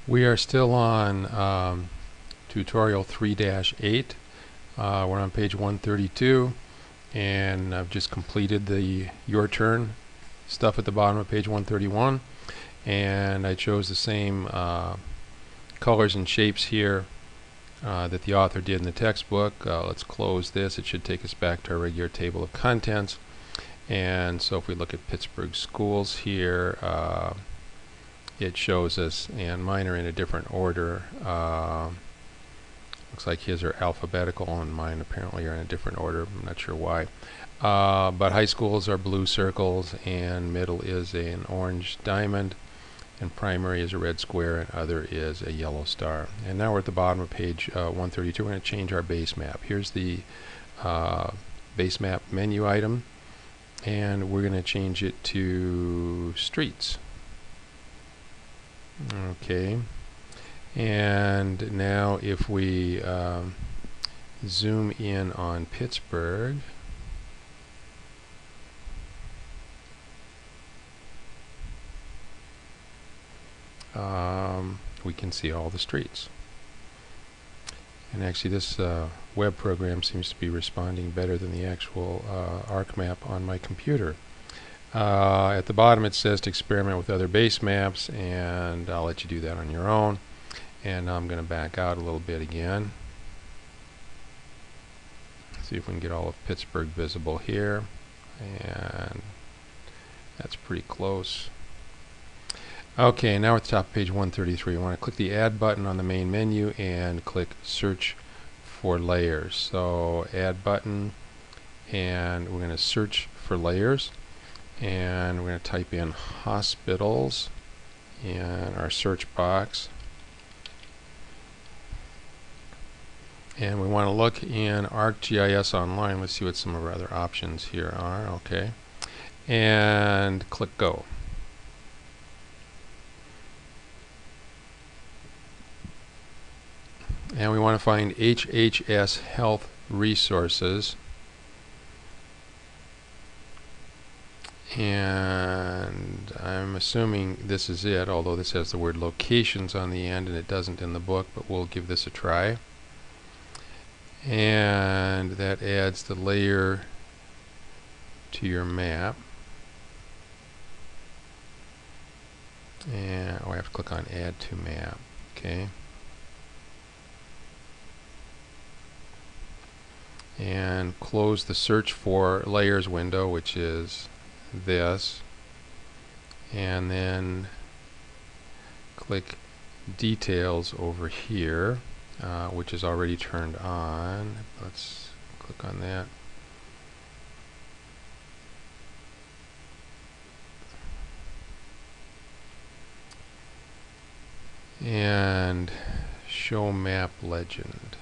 We are still on tutorial 3-8. We're on page 132, and I've just completed the Your Turn stuff at the bottom of page 131, and I chose the same colors and shapes here that the author did in the textbook. Let's close this. It should take us back to our regular table of contents. And so if we look at Pittsburgh schools here, it shows us, and mine are in a different order. Looks like his are alphabetical and mine apparently are in a different order. I'm not sure why. But high schools are blue circles, and middle is an orange diamond, and primary is a red square, and other is a yellow star. And now we're at the bottom of page 132. We're going to change our base map. Here's the base map menu item, and we're going to change it to streets. Okay, and now if we zoom in on Pittsburgh, we can see all the streets. And actually this web program seems to be responding better than the actual ArcMap on my computer. At the bottom it says to experiment with other base maps, and I'll let you do that on your own. And I'm going to back out a little bit again. See if we can get all of Pittsburgh visible here. And that's pretty close. Okay, now we're at the top of page 133. We want to click the Add button on the main menu and click Search for Layers. So Add button, and we're going to search for layers. And we're going to type in hospitals in our search box. And we want to look in ArcGIS Online. Let's see what some of our other options here are. Okay. And click Go. And we want to find HHS Health Resources. And I'm assuming this is it, although this has the word locations on the end and it doesn't in the book, but we'll give this a try. And that adds the layer to your map. And I have to click on Add to Map. Okay. And close the Search for Layers window, which is this, and then click Details over here, which is already turned on. Let's click on that. And Show Map Legend.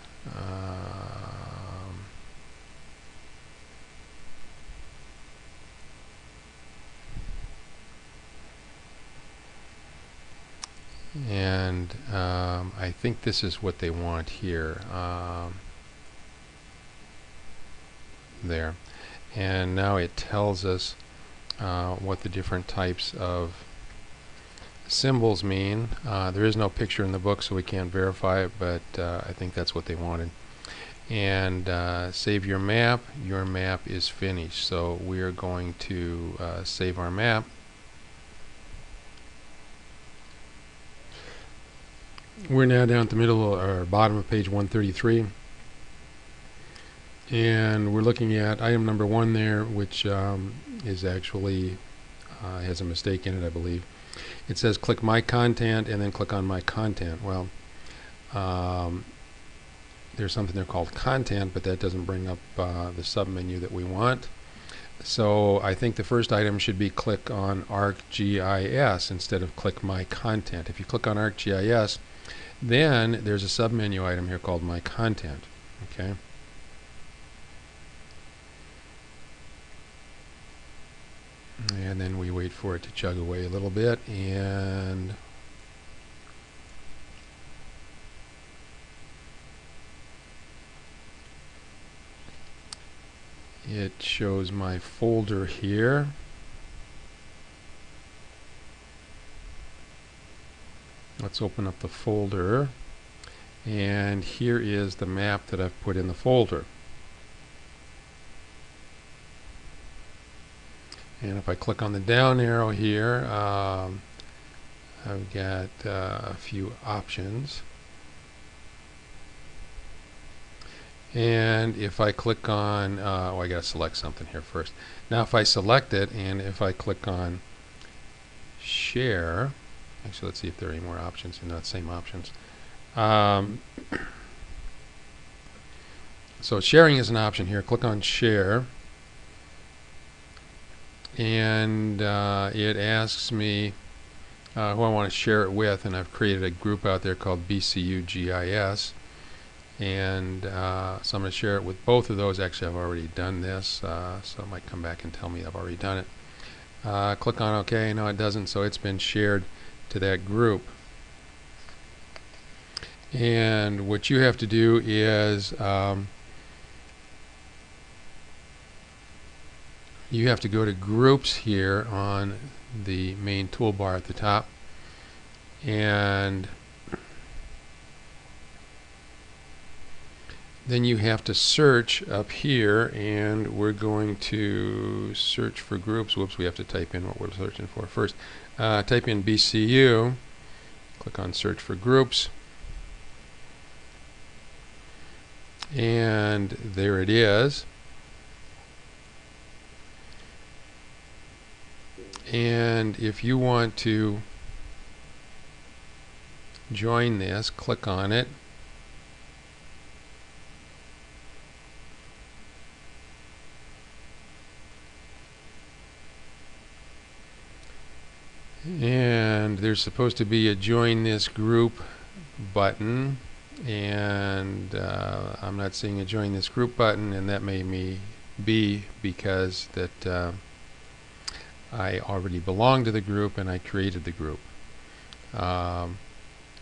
And I think this is what they want here. There. And now it tells us what the different types of symbols mean. There is no picture in the book, so we can't verify it, but I think that's what they wanted. And save your map. Your map is finished. So we are going to save our map. We're now down at the middle or bottom of page 133, and we're looking at item number 1 there, which is actually has a mistake in it, I believe. It says click My Content and then click on My Content. Well, there's something there called Content, but that doesn't bring up the submenu that we want. So I think the first item should be click on ArcGIS instead of click My Content. If you click on ArcGIS, then there's a submenu item here called My Content. Okay. And then we wait for it to chug away a little bit, and it shows my folder here. Let's open up the folder, and here is the map that I've put in the folder. And if I click on the down arrow here, I've got a few options. And if I click on, oh, I got to select something here first. Now if I select it, and if I click on share, actually let's see if there are any more options. No, it's same options. So sharing is an option here. Click on share, and it asks me who I want to share it with, and I've created a group out there called BCU GIS, and so I'm going to share it with both of those. Actually, I've already done this, so it might come back and tell me I've already done it. Click on OK. No, it doesn't, so it's been shared to that group. And what you have to do is you have to go to groups here on the main toolbar at the top, and then you have to search up here, and we're going to search for groups. Whoops, we have to type in what we're searching for first. Type in BCU, click on search for groups, and there it is. And if you want to join this, click on it. And there's supposed to be a join this group button, and I'm not seeing a join this group button, and that may be because that I already belong to the group and I created the group.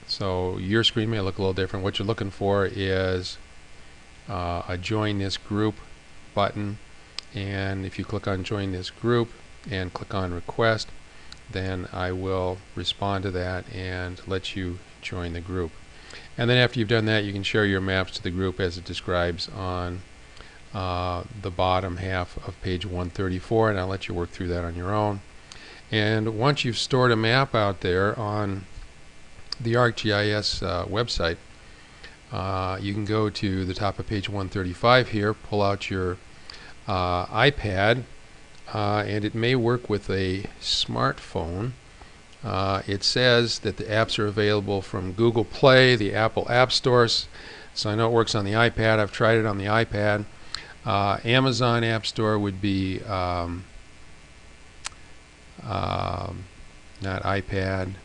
So your screen may look a little different. What you're looking for is a join this group button, and if you click on join this group and click on request, then I will respond to that and let you join the group. And then after you've done that, you can share your maps to the group as it describes on the bottom half of page 134, and I'll let you work through that on your own. And once you've stored a map out there on the ArcGIS website, you can go to the top of page 135 here, pull out your iPad, and it may work with a smartphone. It says that the apps are available from Google Play, the Apple App Stores, so I know it works on the iPad. I've tried it on the iPad. Amazon App Store would be not iPad.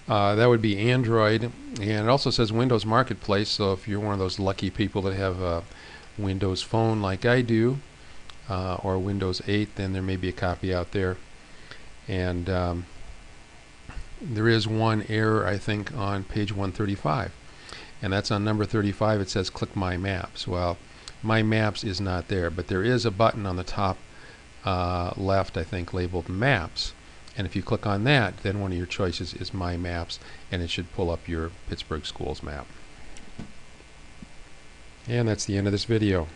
That would be Android, and it also says Windows Marketplace, so if you're one of those lucky people that have a Windows Phone like I do, or Windows 8, then there may be a copy out there. And there is one error, I think, on page 135, and that's on number 35. It says click My Maps. Well, My Maps is not there, but there is a button on the top left, I think, labeled Maps, and if you click on that, then one of your choices is My Maps, and it should pull up your Pittsburgh schools map. And that's the end of this video.